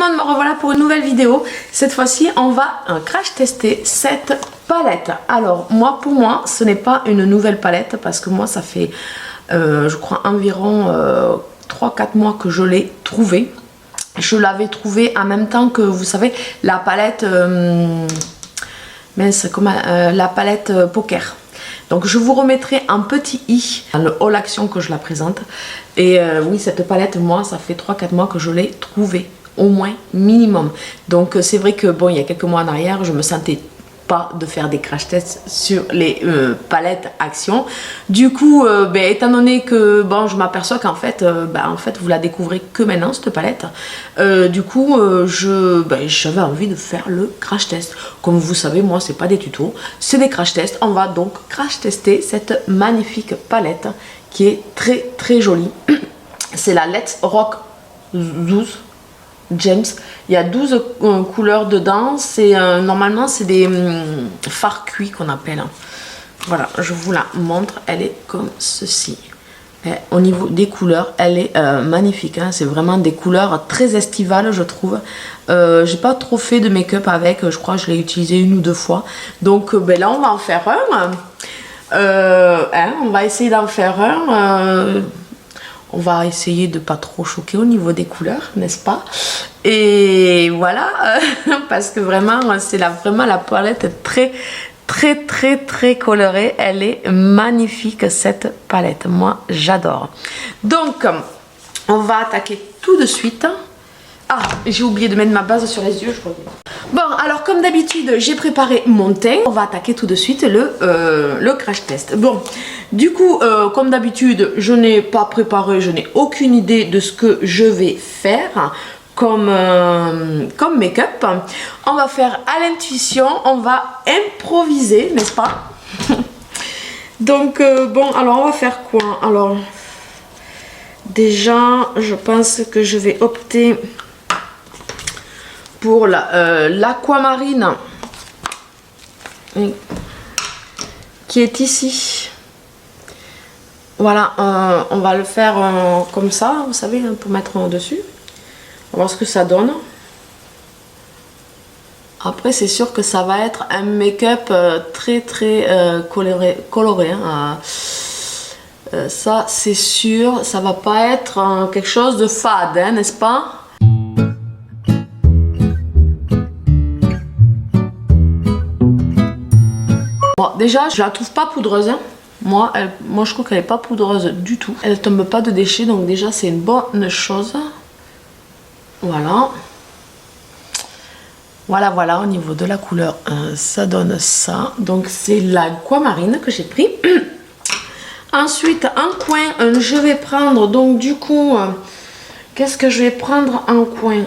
le monde, me revoilà pour une nouvelle vidéo. Cette fois-ci, on va crash tester cette palette. Alors, pour moi, ce n'est pas une nouvelle palette parce que moi, ça fait, je crois, environ 3-4 mois que je l'ai trouvée. Je l'avais trouvée en même temps que, vous savez, la palette, la palette poker. Donc je vous remettrai un petit i dans le haul action que je la présente. Et oui, cette palette, moi, ça fait 3-4 mois que je l'ai trouvée, au moins minimum. Donc c'est vrai que bon, il y a quelques mois en arrière, je me sentais pas de faire des crash tests sur les palettes action. Du coup, étant donné que bon, je m'aperçois qu'en fait, vous la découvrez que maintenant cette palette. Du coup, j'avais envie de faire le crash test. Comme vous savez, moi, c'est pas des tutos, c'est des crash tests. On va donc crash tester cette magnifique palette qui est très très jolie. C'est la Let's Rock 12 James. Il y a 12 couleurs dedans. C'est normalement c'est des fards cuits qu'on appelle. Voilà, je vous la montre. Elle est comme ceci. Et au niveau des couleurs, elle est magnifique. Hein. C'est vraiment des couleurs très estivales, je trouve. J'ai pas trop fait de make-up avec. Je crois que je l'ai utilisé 1 ou 2 fois. Donc là, on va en faire un. On va essayer d'en faire un. On va essayer de pas trop choquer au niveau des couleurs, n'est-ce pas? Et voilà, parce que vraiment, c'est vraiment la palette très colorée. Elle est magnifique, cette palette. Moi, j'adore. Donc, on va attaquer tout de suite. Ah, j'ai oublié de mettre ma base sur les yeux, je crois. Bon, alors comme d'habitude, j'ai préparé mon teint. On va attaquer tout de suite le crash test. Bon, du coup, comme d'habitude, je n'ai pas préparé, je n'ai aucune idée de ce que je vais faire comme make-up. On va faire à l'intuition, on va improviser, n'est-ce pas? Donc, bon, alors on va faire quoi? Alors, déjà, je pense que je vais opter pour l'aquamarine qui est ici. Voilà, on va le faire comme ça, vous savez, pour mettre dessus. On va voir ce que ça donne. Après, c'est sûr que ça va être un make-up très coloré. Hein. Ça, c'est sûr, ça va pas être quelque chose de fade, hein, n'est-ce pas? Bon, déjà, je la trouve pas poudreuse. Hein. Moi, je trouve qu'elle est pas poudreuse du tout. Elle tombe pas de déchets, donc déjà, c'est une bonne chose. Voilà. Voilà, au niveau de la couleur, ça donne ça. Donc, c'est l'aquamarine que j'ai pris. Ensuite, en coin, je vais prendre, donc du coup, qu'est-ce que je vais prendre en coin?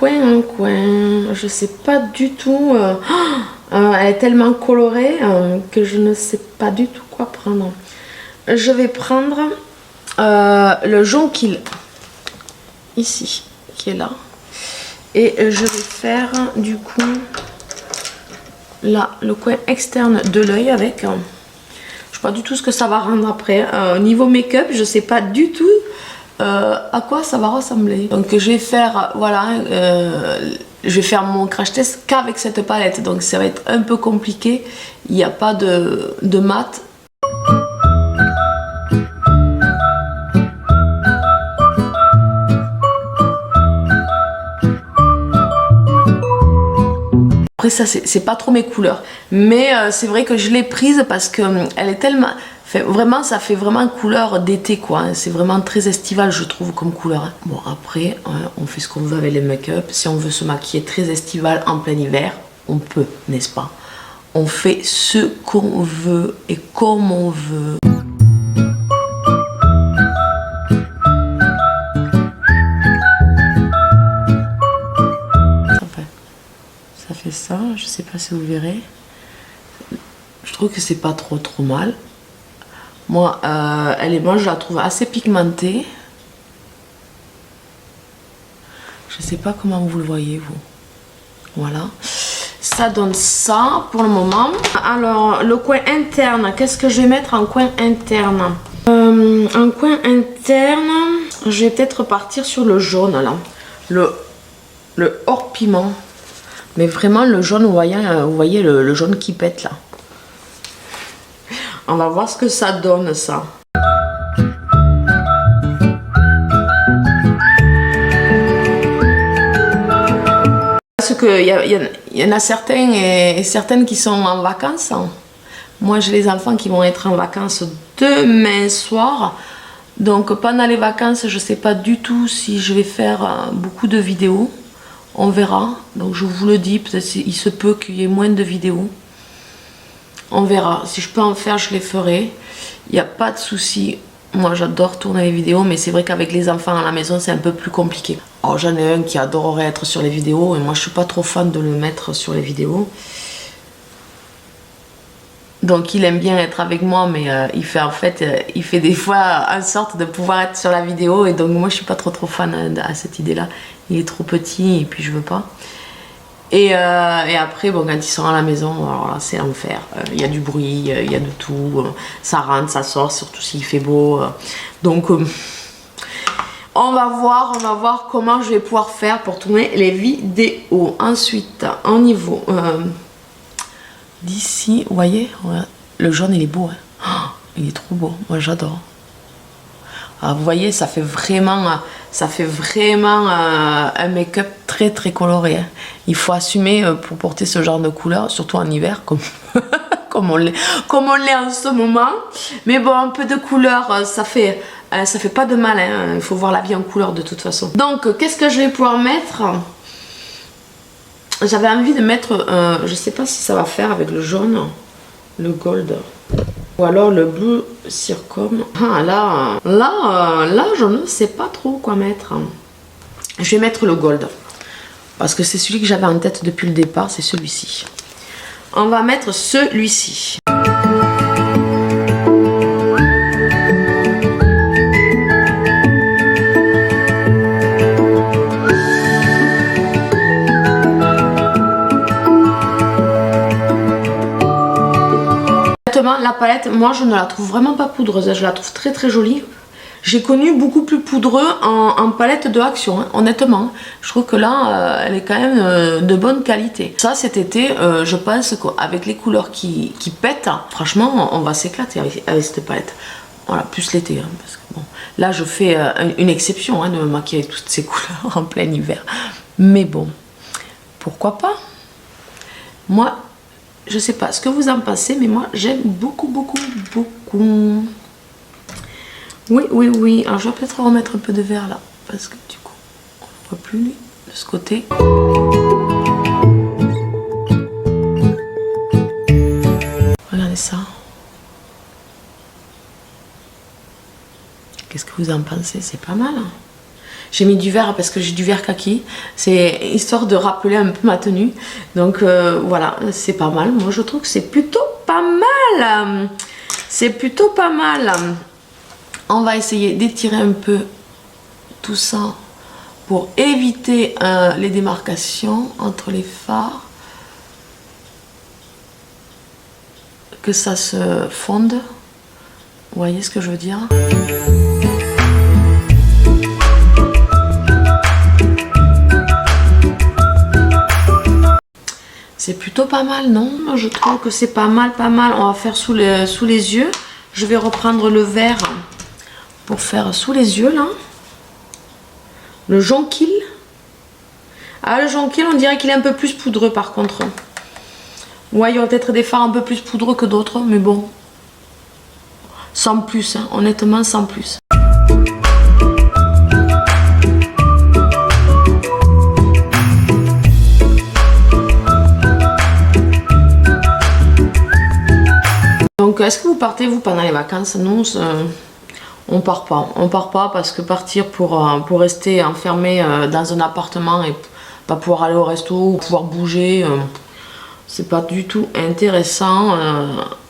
En coin, je sais pas du tout. Elle est tellement colorée que je ne sais pas du tout quoi prendre. Je vais prendre le jonquil, ici, qui est là. Et je vais faire du coup là le coin externe de l'œil avec. Je sais pas du tout ce que ça va rendre après. Niveau make-up, je sais pas du tout à quoi ça va ressembler. Donc je vais faire, voilà, je vais faire mon crash test qu'avec cette palette. Donc ça va être un peu compliqué. Il n'y a pas de mat. Après ça, c'est pas trop mes couleurs. Mais c'est vrai que je l'ai prise parce que elle est tellement... Vraiment, ça fait vraiment couleur d'été, quoi. C'est vraiment très estival, je trouve, comme couleur. Hein. Bon, après, on fait ce qu'on veut avec les make-up. Si on veut se maquiller très estival en plein hiver, on peut, n'est-ce pas? On fait ce qu'on veut et comme on veut. Ça fait ça, je sais pas si vous verrez. Je trouve que c'est pas trop mal. Moi, moi je la trouve assez pigmentée. Je sais pas comment vous le voyez, vous. Voilà. Ça donne ça pour le moment. Alors, le coin interne, qu'est-ce que je vais mettre en coin interne? En coin interne, je vais peut-être partir sur le jaune, là. Le le hors piment. Mais vraiment le jaune, vous voyez le jaune qui pète là. On va voir ce que ça donne ça. Parce qu'il y en a certains et certaines qui sont en vacances. Moi j'ai les enfants qui vont être en vacances demain soir. Donc pendant les vacances, je ne sais pas du tout si je vais faire beaucoup de vidéos. On verra. Donc je vous le dis, peut-être il se peut qu'il y ait moins de vidéos. On verra. Si je peux en faire, je les ferai. Il n'y a pas de souci. Moi j'adore tourner les vidéos, mais c'est vrai qu'avec les enfants à la maison, c'est un peu plus compliqué. Alors j'en ai un qui adorerait être sur les vidéos, et moi je suis pas trop fan de le mettre sur les vidéos. Donc il aime bien être avec moi, mais il fait des fois en sorte de pouvoir être sur la vidéo, et donc moi je suis pas trop fan à cette idée là. Il est trop petit et puis je veux pas. Et après bon, quand ils sont à la maison, alors là c'est l'enfer. Il y a du bruit, il y a de tout, ça rentre, ça sort, surtout s'il fait beau. Donc on va voir comment je vais pouvoir faire pour tourner les vidéos. Ensuite au niveau d'ici, vous voyez, le jaune il est beau, hein. Oh, il est trop beau, moi j'adore. Ah, vous voyez, ça fait vraiment un make-up très très coloré, hein. Il faut assumer pour porter ce genre de couleur, surtout en hiver, comme on l'est en ce moment. Mais bon, un peu de couleur, ça fait pas de mal, hein. Il faut voir la vie en couleur de toute façon. Donc, qu'est-ce que je vais pouvoir mettre? J'avais envie de mettre, je sais pas si ça va faire avec le jaune, le gold, ou alors le bleu zircon. Ah là, je ne sais pas trop quoi mettre. Je vais mettre le gold, parce que c'est celui que j'avais en tête depuis le départ, c'est celui-ci. On va mettre celui-ci. La palette, moi je ne la trouve vraiment pas poudreuse, je la trouve très très jolie. J'ai connu beaucoup plus poudreux en palette de Action, hein, honnêtement. Je trouve que là, elle est quand même de bonne qualité. Ça, cet été, je pense qu'avec les couleurs qui pètent, hein, franchement, on va s'éclater avec cette palette. Voilà, plus l'été, hein, parce que bon, là je fais une exception, hein, de me maquiller avec toutes ces couleurs en plein hiver. Mais bon, pourquoi pas? Moi, je sais pas ce que vous en pensez, mais moi j'aime beaucoup. Oui. Alors je vais peut-être remettre un peu de vert là, parce que du coup on ne voit plus de ce côté. Regardez ça. Qu'est-ce que vous en pensez? C'est pas mal, hein? J'ai mis du vert parce que j'ai du vert kaki. C'est histoire de rappeler un peu ma tenue. Donc voilà, c'est pas mal. Moi je trouve que c'est plutôt pas mal. C'est plutôt pas mal. On va essayer d'étirer un peu tout ça pour éviter les démarcations entre les fards. Que ça se fonde. Vous voyez ce que je veux dire? C'est plutôt pas mal, non? Je trouve que c'est pas mal. On va faire sous les yeux. Je vais reprendre le vert pour faire sous les yeux, là. Le jonquille. Ah, le jonquille, on dirait qu'il est un peu plus poudreux, par contre. Ouais, il y aura peut-être des fards un peu plus poudreux que d'autres, mais bon. Sans plus, hein. Honnêtement, sans plus. Donc est-ce que vous partez vous pendant les vacances? Nous on part pas parce que partir pour rester enfermé dans un appartement et pas pouvoir aller au resto ou pouvoir bouger, c'est pas du tout intéressant.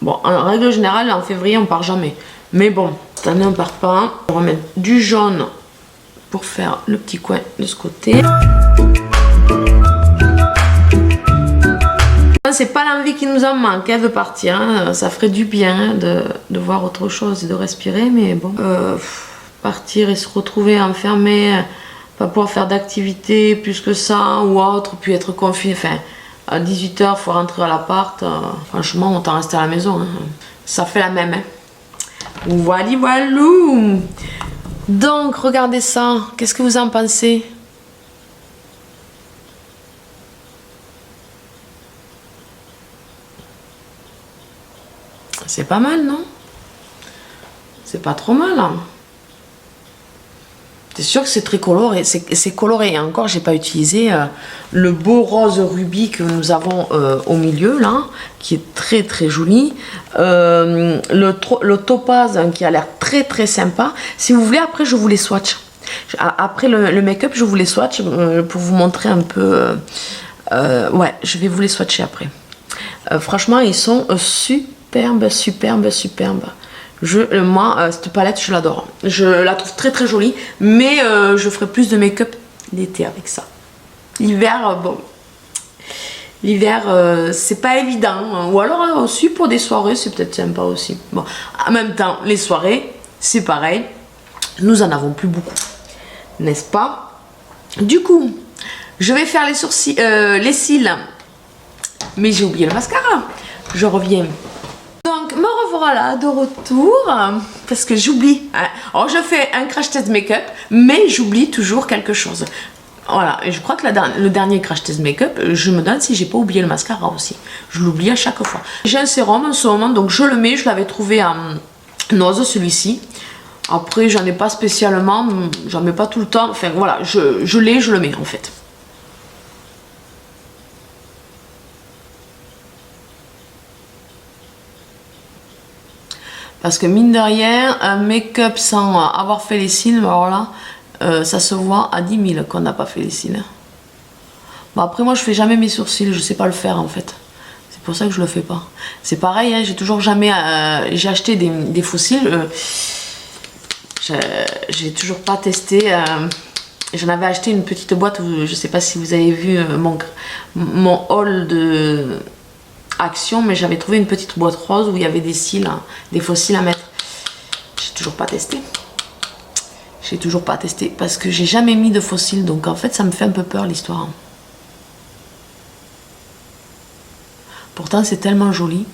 Bon, en règle générale en février on part jamais, mais bon cette année on part pas. On va mettre du jaune pour faire le petit coin de ce côté. C'est pas l'envie qui nous en manque, de partir, hein. Ça ferait du bien de voir autre chose et de respirer, mais bon, partir et se retrouver enfermé pas pouvoir faire d'activité plus que ça ou autre, puis être confiné. Enfin, à 18 h, il faut rentrer à l'appart. Franchement, autant rester à la maison. Hein. Ça fait la même. Hein. Voilà, voilou. Donc, regardez ça. Qu'est-ce que vous en pensez? C'est pas mal, non? C'est pas trop mal. Hein. C'est sûr que c'est très coloré. C'est coloré. Et encore, j'ai pas utilisé le beau rose rubis que nous avons au milieu, là, qui est très très joli. Le topaz hein, qui a l'air très très sympa. Si vous voulez, après, je vous les swatch. Après le make-up, je vous les swatch pour vous montrer un peu. Ouais, je vais vous les swatcher après. Franchement, ils sont superbes, superbes, superbes. Moi, cette palette, je l'adore. Je la trouve très très jolie, mais je ferai plus de make-up l'été avec ça. L'hiver, bon, l'hiver, c'est pas évident. Hein. Ou alors aussi pour des soirées, c'est peut-être sympa aussi. Bon, en même temps, les soirées, c'est pareil. Nous en avons plus beaucoup, n'est-ce pas? Du coup, je vais faire les sourcils, les cils, mais j'ai oublié le mascara. Je reviens. Donc me revoilà de retour parce que j'oublie. Hein. Alors je fais un crash test make-up, mais j'oublie toujours quelque chose. Voilà, et je crois que le dernier crash test make-up, je me demande si j'ai pas oublié le mascara aussi. Je l'oublie à chaque fois. J'ai un sérum en ce moment, donc je le mets. Je l'avais trouvé en Nose, celui-ci. Après, j'en ai pas spécialement, j'en mets pas tout le temps. Enfin voilà, je l'ai, je le mets en fait. Parce que mine de rien, un make-up sans avoir fait les cils, alors là, ça se voit à 10 000 qu'on n'a pas fait les cils. Bon après moi je fais jamais mes sourcils, je sais pas le faire en fait. C'est pour ça que je le fais pas. C'est pareil, hein, j'ai toujours jamais... j'ai acheté des faux cils, j'ai toujours pas testé... J'en avais acheté une petite boîte, où, je sais pas si vous avez vu mon haul de... Action, mais j'avais trouvé une petite boîte rose où il y avait des cils, hein, des faux cils à mettre. J'ai toujours pas testé. J'ai toujours pas testé parce que j'ai jamais mis de faux cils, donc en fait ça me fait un peu peur l'histoire. Pourtant c'est tellement joli.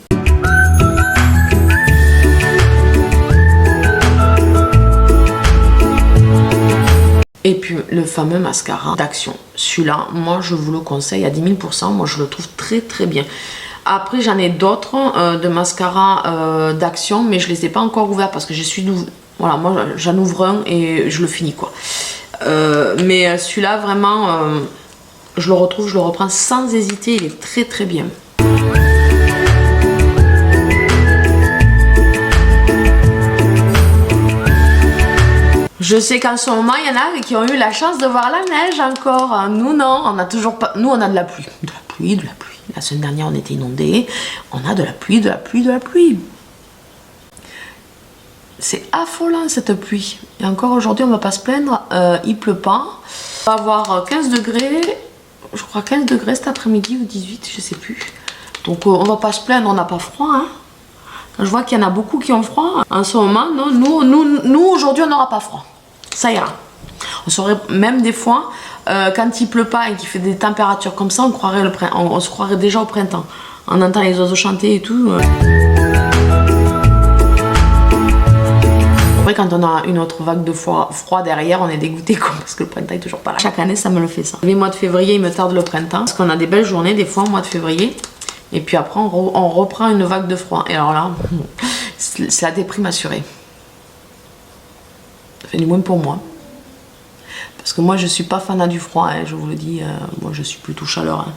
Et puis le fameux mascara d'Action. Celui-là, moi je vous le conseille à 10 000 %. Moi je le trouve très très bien. Après j'en ai d'autres de mascara d'Action, mais je les ai pas encore ouverts parce que je suis... Voilà, moi j'en ouvre un et je le finis quoi. Mais celui-là vraiment, je le retrouve, je le reprends sans hésiter, il est très très bien. Je sais qu'en ce moment, il y en a qui ont eu la chance de voir la neige encore. Nous, non, on a toujours pas... Nous, on a de la pluie. De la pluie, de la pluie. La semaine dernière, on était inondés. On a de la pluie, de la pluie, de la pluie. C'est affolant, cette pluie. Et encore aujourd'hui, on va pas se plaindre. Il pleut pas. On va avoir 15 degrés. Je crois 15 degrés cet après-midi ou 18, je sais plus. Donc, on va pas se plaindre, on n'a pas froid, hein. Je vois qu'il y en a beaucoup qui ont froid. En ce moment, non, nous aujourd'hui, on n'aura pas froid. Ça ira. On saurait même des fois, quand il pleut pas et qu'il fait des températures comme ça, on croirait on se croirait déjà au printemps. On entend les oiseaux chanter et tout. Après, quand on a une autre vague de froid derrière, on est dégoûté quoi, parce que le printemps est toujours pas là. Chaque année, ça me le fait ça. Les mois de février, il me tarde le printemps, parce qu'on a des belles journées des fois au mois de février. Et puis après, on reprend une vague de froid. Et alors là, c'est la déprime assurée. Ça fait du moins pour moi. Parce que moi, je suis pas fanat du froid, hein, je vous le dis. Moi, je suis plutôt chaleur. Hein.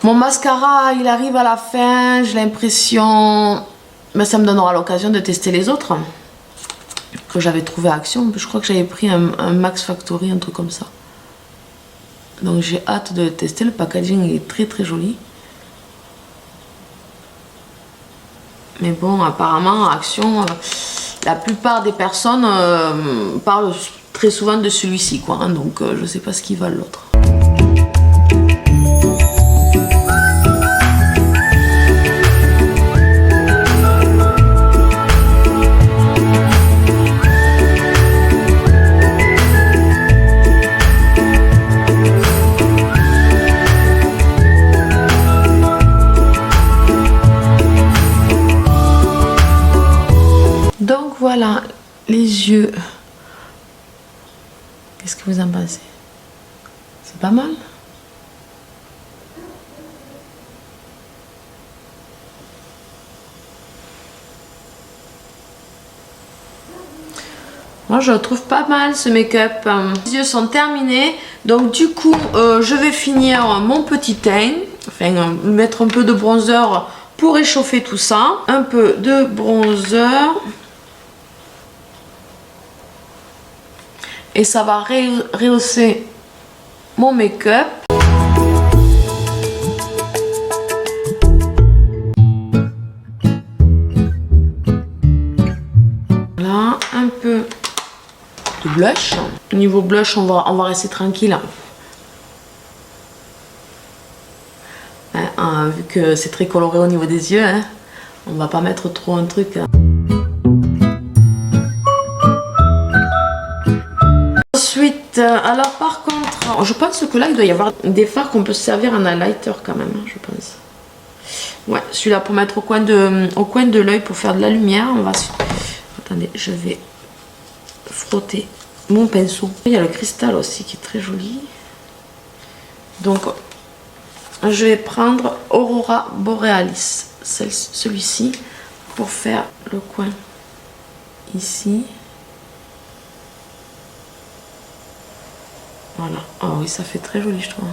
Mon mascara, il arrive à la fin, j'ai l'impression... Mais ça me donnera l'occasion de tester les autres que j'avais trouvé à Action. Je crois que j'avais pris un Max Factory, un truc comme ça. Donc j'ai hâte de le tester. Le packaging est très très joli. Mais bon, apparemment, Action, la plupart des personnes parlent très souvent de celui-ci, quoi. Hein, donc, je sais pas ce qu'ils valent l'autre. Donc voilà, les yeux. Qu'est-ce que vous en pensez? C'est pas mal? Moi je trouve pas mal ce make-up. Les yeux sont terminés. Donc du coup, je vais finir mon petit teint. Enfin, mettre un peu de bronzer pour réchauffer tout ça. Un peu de bronzer. Et ça va rehausser mon make-up. Voilà, un peu de blush. Au niveau blush, on va rester tranquille. Hein, vu que c'est très coloré au niveau des yeux, hein, on va pas mettre trop un truc. Ensuite, alors par contre, je pense que là il doit y avoir des fards qu'on peut se servir en highlighter quand même, hein, je pense. Ouais, celui-là pour mettre au coin de l'œil pour faire de la lumière. On va. Attendez, je vais frotter mon pinceau. Il y a le cristal aussi qui est très joli. Donc, je vais prendre Aurora Borealis, celui-ci, pour faire le coin ici. Voilà. Ah oui, ça fait très joli, je trouve.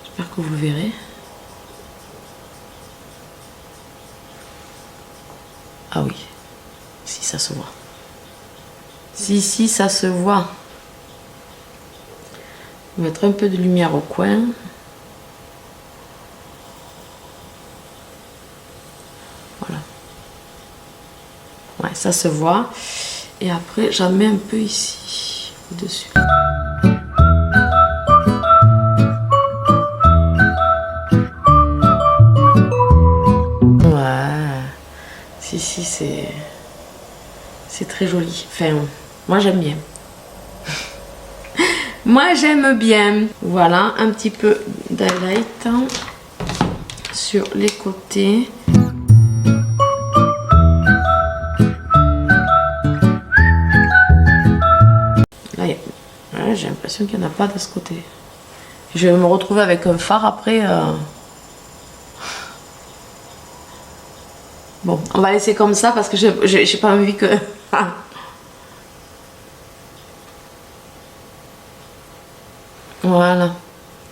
J'espère que vous le verrez. Ah oui. Si, ça se voit. Si, ça se voit. On va mettre un peu de lumière au coin. Voilà. Ouais, ça se voit. Et après, j'en mets un peu ici, dessus. Ouais. Si, c'est très joli. Enfin, moi j'aime bien. Moi j'aime bien. Voilà, un petit peu d'highlight sur les côtés. Là, ouais, j'ai l'impression qu'il n'y en a pas de ce côté. Je vais me retrouver avec un fard après. Bon, on va laisser comme ça parce que j'ai pas envie que... Voilà.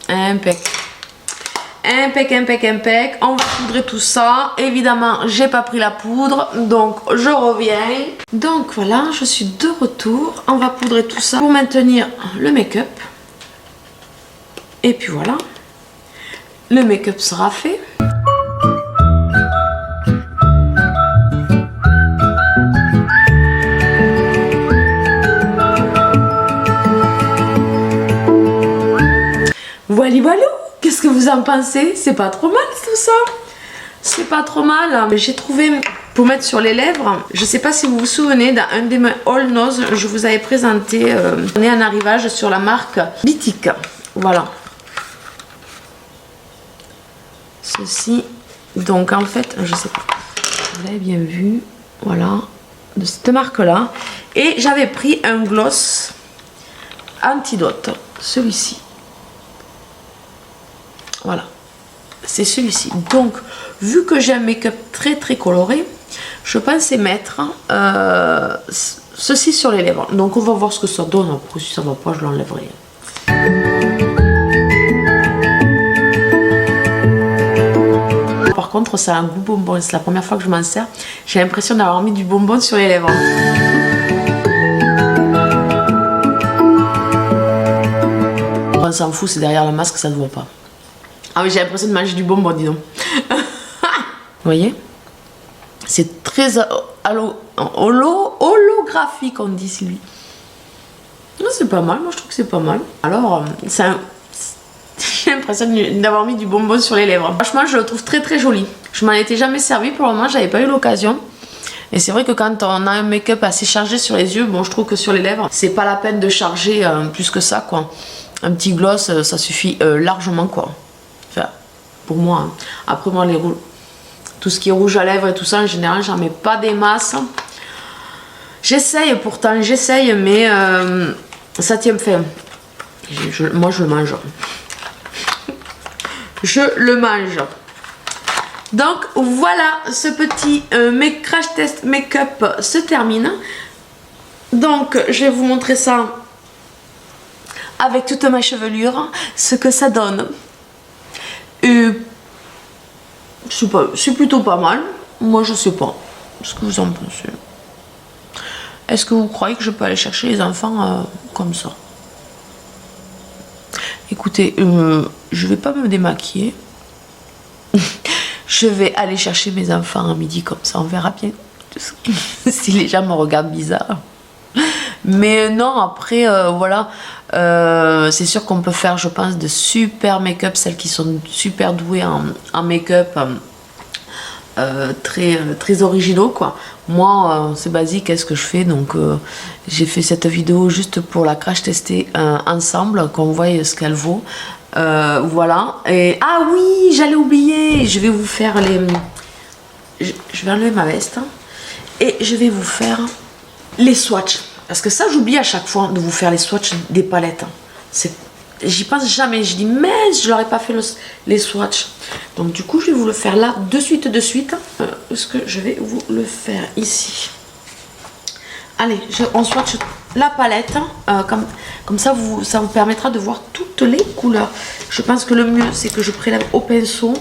Impec. Impec, impec, impec. On va poudrer tout ça. Évidemment, j'ai pas pris la poudre, donc je reviens. Donc voilà, je suis de retour. On va poudrer tout ça pour maintenir le make-up. Et puis voilà. Le make-up sera fait. Voilà, qu'est-ce que vous en pensez? C'est pas trop mal tout ça. C'est pas trop mal. J'ai trouvé pour mettre sur les lèvres. Je sais pas si vous vous souvenez, dans un des All Nose, je vous avais présenté on est en arrivage sur la marque Bitic. Voilà. Ceci. Donc en fait, je sais pas. Vous l'avez bien vu. Voilà. De cette marque là. Et j'avais pris un gloss Antidote. Celui-ci. Voilà, c'est celui-ci. Donc, vu que j'ai un make-up très très coloré, je pensais mettre ceci sur les lèvres. Donc, on va voir ce que ça donne. Après, si ça va pas, je l'enlèverai. Par contre, ça a un goût bonbon. C'est la première fois que je m'en sers. J'ai l'impression d'avoir mis du bonbon sur les lèvres. On s'en fout, c'est derrière le masque, ça ne se voit pas. Ah oui, j'ai l'impression de manger du bonbon, dis donc. Vous voyez? C'est très holographique, on dit, Sylvie. C'est pas mal, moi je trouve que c'est pas mal. Alors, j'ai l'impression d'avoir mis du bonbon sur les lèvres. Franchement, je le trouve très très joli. Je m'en étais jamais servi pour le moment, j'avais pas eu l'occasion. Et c'est vrai que quand on a un make-up assez chargé sur les yeux, bon, je trouve que sur les lèvres, c'est pas la peine de charger plus que ça, quoi. Un petit gloss, ça suffit largement, quoi. Enfin, pour moi. Hein. Après, moi, tout ce qui est rouge à lèvres et tout ça, en général, j'en mets pas des masses. J'essaye pourtant, j'essaye, mais ça tient fait. Moi, je le mange. Je le mange. Donc voilà, ce petit crash test make-up se termine. Donc je vais vous montrer ça avec toute ma chevelure, ce que ça donne. Et c'est plutôt pas mal. Moi je sais pas ce que vous en pensez. Est-ce que vous croyez que je peux aller chercher les enfants comme ça? Écoutez, je vais pas me démaquiller. Je vais aller chercher mes enfants à midi comme ça, on verra bien si les gens me regardent bizarre. Mais non, après, voilà, c'est sûr qu'on peut faire, je pense, de super make-up, celles qui sont super douées en make-up, très originaux, quoi. Moi, c'est basique, qu'est-ce que je fais? Donc, j'ai fait cette vidéo juste pour la crash tester ensemble, qu'on voit ce qu'elle vaut. Voilà. Et ah oui, j'allais oublier. Je vais vous faire les. Je vais enlever ma veste et je vais vous faire les swatchs. Parce que ça, j'oublie à chaque fois de vous faire les swatchs des palettes. J'y pense jamais. Je dis mais je n'aurais pas fait les swatchs. Donc du coup, je vais vous le faire là de suite. Est-ce que je vais vous le faire ici? Allez, on swatch la palette, comme ça ça vous permettra de voir toutes les couleurs. Je pense que le mieux c'est que je prélève au pinceau.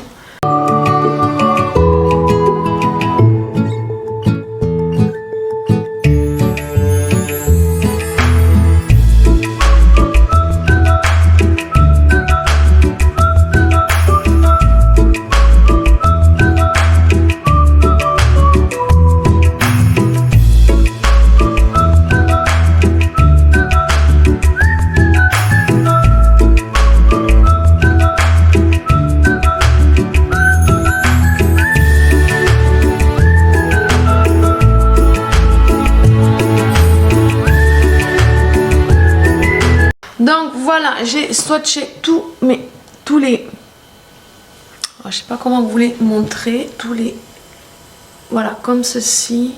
Donc voilà, j'ai swatché tous les... Oh, je sais pas comment vous voulez montrer, tous les... Voilà, comme ceci.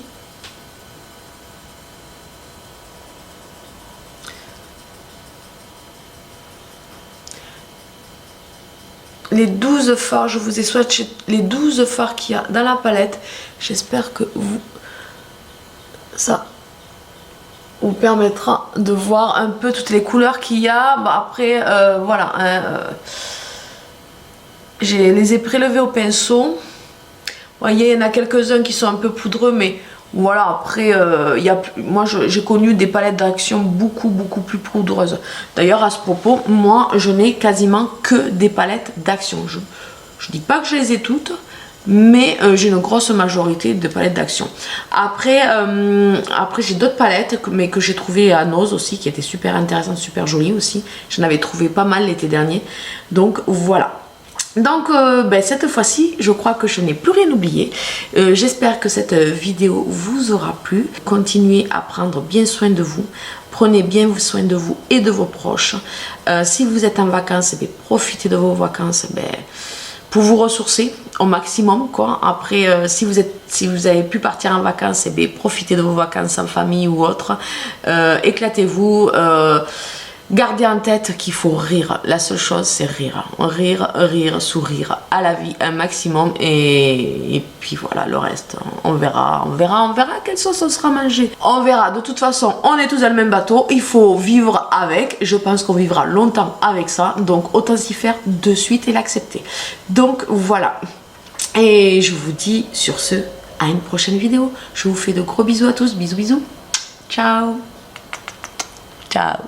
Les 12 fards, je vous ai swatché les 12 fards qu'il y a dans la palette. J'espère que ça vous permettra de voir un peu toutes les couleurs qu'il y a. Bah après, voilà. Je les ai prélevés au pinceau. Vous voyez, il y en a quelques-uns qui sont un peu poudreux, mais voilà, après, moi j'ai connu des palettes d'action beaucoup plus poudreuses. D'ailleurs, à ce propos, moi je n'ai quasiment que des palettes d'action. Je dis pas que je les ai toutes, mais j'ai une grosse majorité de palettes d'action. Après j'ai d'autres palettes, mais que j'ai trouvées à Nose aussi, qui étaient super intéressantes, super jolies aussi. J'en avais trouvé pas mal l'été dernier. Donc voilà. Donc cette fois-ci, je crois que je n'ai plus rien oublié. J'espère que cette vidéo vous aura plu. Continuez à prendre bien soin de vous. Prenez bien soin de vous et de vos proches. Si vous êtes en vacances, profitez de vos vacances pour vous ressourcer au maximum, quoi. Après, si vous avez pu partir en vacances, profitez de vos vacances en famille ou autre. Éclatez-vous. Gardez en tête qu'il faut rire. La seule chose, c'est rire. Rire, sourire à la vie un maximum. Et puis voilà, le reste, on verra quelle sauce on sera mangé. On verra. De toute façon, on est tous dans le même bateau. Il faut vivre avec. Je pense qu'on vivra longtemps avec ça. Donc, autant s'y faire de suite et l'accepter. Donc, voilà. Et je vous dis sur ce, à une prochaine vidéo. Je vous fais de gros bisous à tous. Bisous, bisous. Ciao. Ciao.